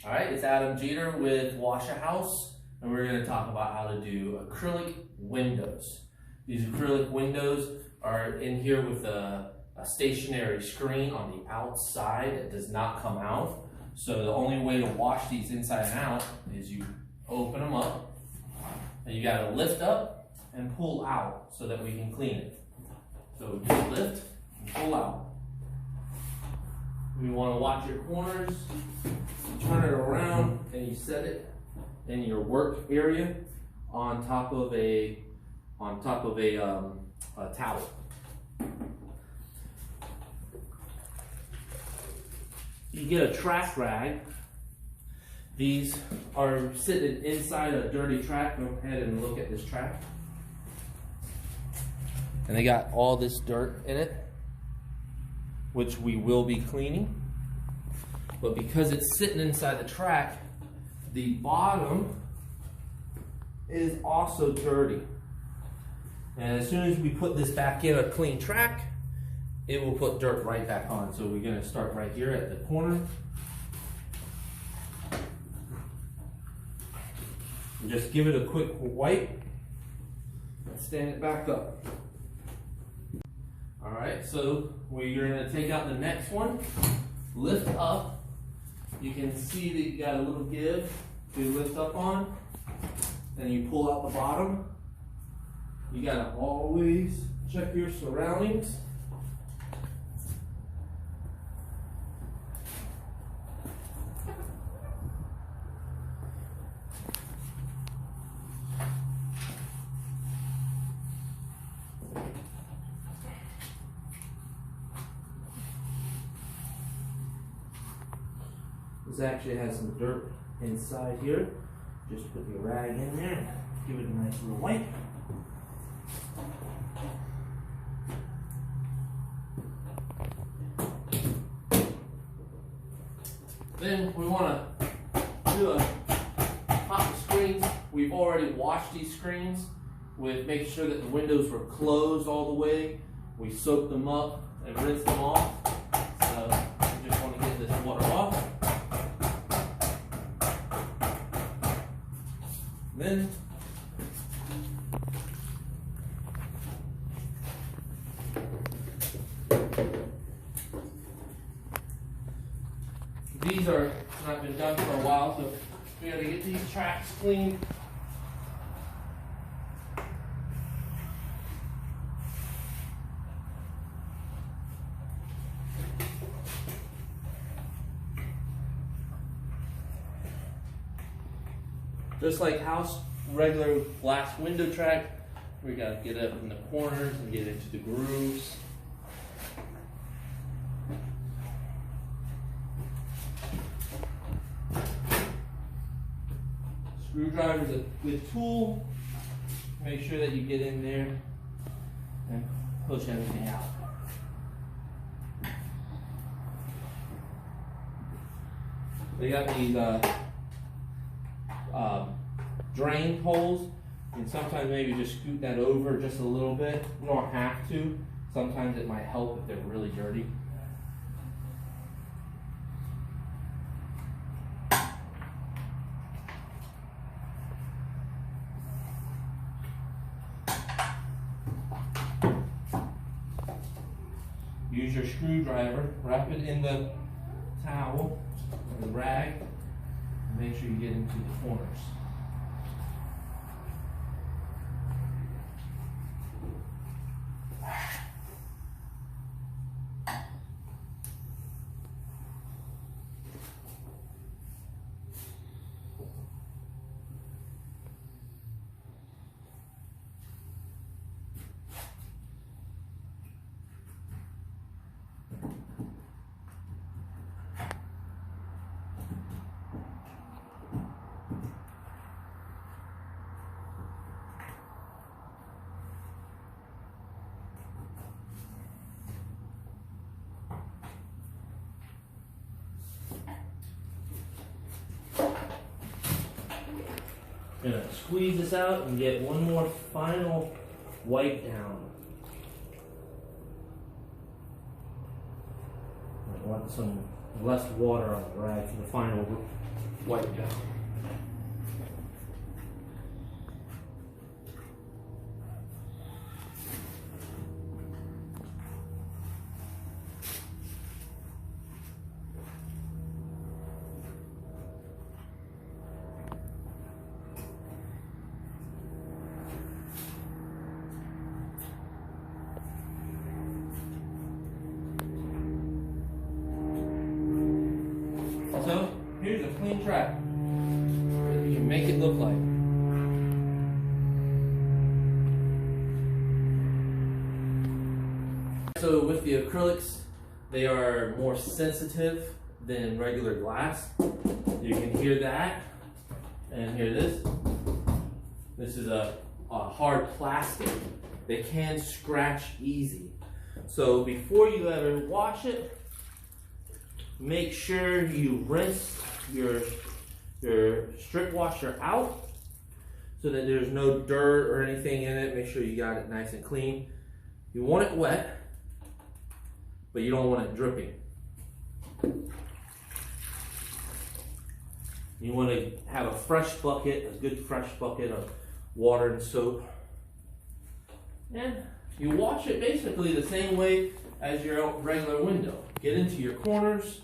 All right, it's Adam Jeter with Wash a House, and we're going to talk about how to do acrylic windows. These acrylic windows are in here with a stationary screen on the outside that does not come out. So the only way to wash these inside and out is you open them up, and you got to lift up and pull out so that we can clean it. So you lift and pull out. You want to watch your corners. You turn it around and you set it in your work area on top of a towel. You get a track rag. These are sitting inside a dirty track. Go ahead and look at this track. And they got all this dirt in it, which we will be cleaning. But because it's sitting inside the track, the bottom is also dirty. And as soon as we put this back in a clean track, it will put dirt right back on. So we're gonna start right here at the corner. And just give it a quick wipe and stand it back up. All right, so you're gonna take out the next one, lift up. You can see that you got a little give to lift up on. Then you pull out the bottom. You gotta always check your surroundings. This actually has some dirt inside here. Just put your rag in there, give it a nice little wipe. Then we want to do a top screens. We've already washed these screens with making sure that the windows were closed all the way. We soaked them up and rinsed them off. So we just want to get this water off. Then these are not been done for a while, so we got to get these tracks cleaned. Just like regular glass window track, we gotta get up in the corners and get into the grooves. Screwdriver is a good tool. Make sure that you get in there and push everything out. They got these drain holes, and sometimes maybe just scoot that over just a little bit. You don't have to. Sometimes it might help if they're really dirty. Use your screwdriver, wrap it in the towel or the rag, and make sure you get into the corners. Gonna squeeze this out and get one more final wipe down. I want some less water on the rag for the final wipe down. So here's a clean track. You can make it look like. So with the acrylics, they are more sensitive than regular glass. You can hear that and hear this. This is a hard plastic. They can scratch easy. So before you ever wash it, make sure you rinse your strip washer out so that there's no dirt or anything in it. Make sure you got it nice and clean. You want it wet, but you don't want it dripping. You want to have a fresh bucket, a good fresh bucket of water and soap. And you wash it basically the same way as your regular window. Get into your corners.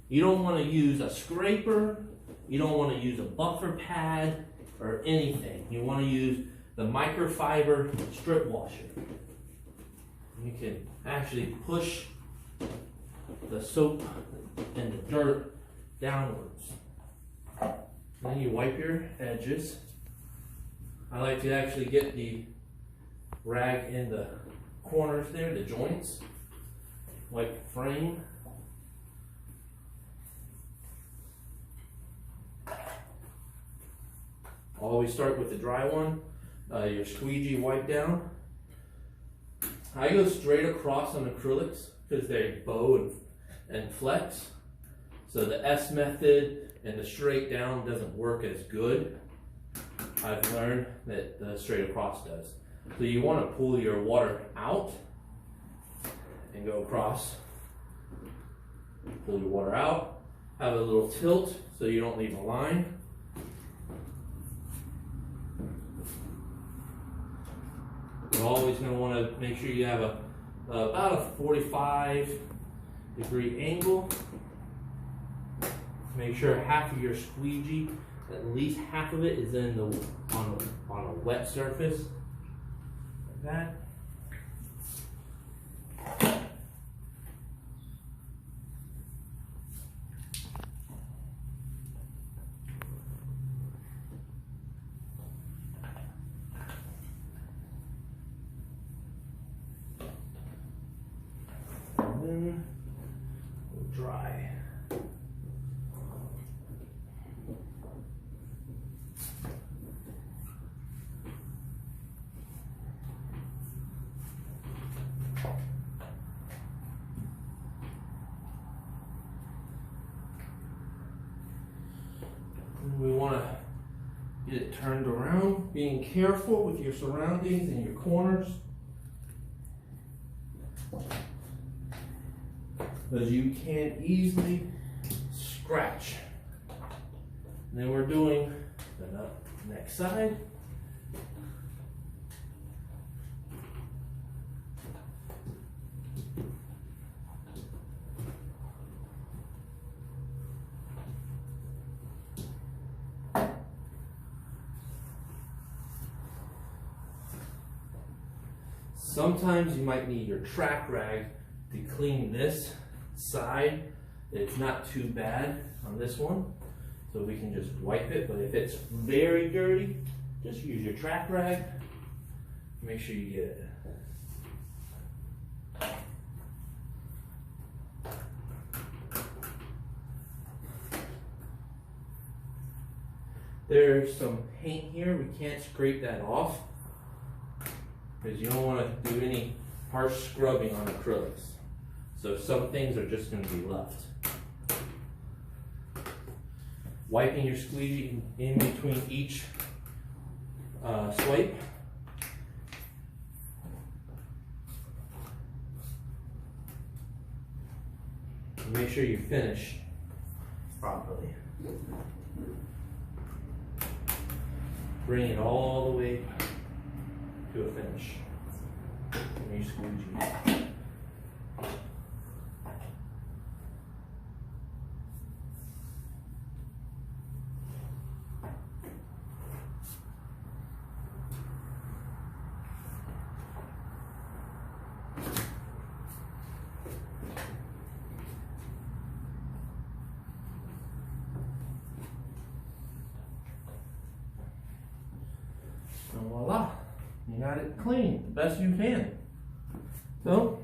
You don't want to use a scraper. You don't want to use a buffer pad or anything. You want to use the microfiber strip washer. You can actually push the soap and the dirt downwards. Then you wipe your edges. I like to actually get the rag in the corners there, the joints. Wipe the frame. Always start with the dry one, your squeegee wipe down. I go straight across on acrylics because they bow and flex. So the S method and the straight down doesn't work as good. I've learned that the straight across does. So you want to pull your water out and go across. Pull your water out, have a little tilt so you don't leave a line. You're always going to want to make sure you have about a 45-degree angle. Make sure half of your squeegee, at least half of it, is in on a wet surface, like that. Then we'll dry. We want to get it turned around, being careful with your surroundings and your corners, because you can easily scratch. And then we're doing the next side. Sometimes you might need your track rag to clean this side. It's not too bad on this one, so we can just wipe it. But if it's very dirty, just use your track rag. Make sure you get it. There's some paint here. We can't scrape that off, because you don't want to do any harsh scrubbing on acrylics. So some things are just going to be left. Wiping your squeegee in between each swipe. Make sure you finish properly. Bring it all the way to a finish. And you squeegee. And voila, you got it clean, the best you can. So,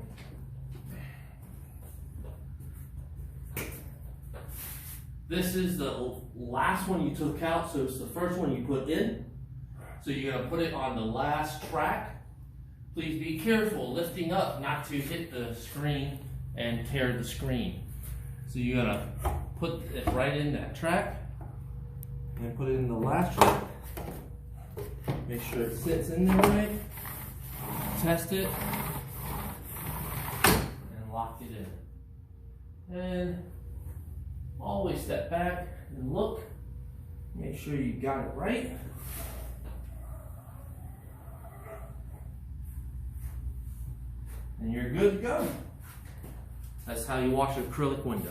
this is the last one you took out, so it's the first one you put in. So you're gonna put it on the last track. Please be careful lifting up not to hit the screen and tear the screen. So you're gonna put it right in that track and put it in the last track. Make sure it sits in there right. Test it and lock it in. And always step back and look. Make sure you got it right. And you're good to go. That's how you wash an acrylic window.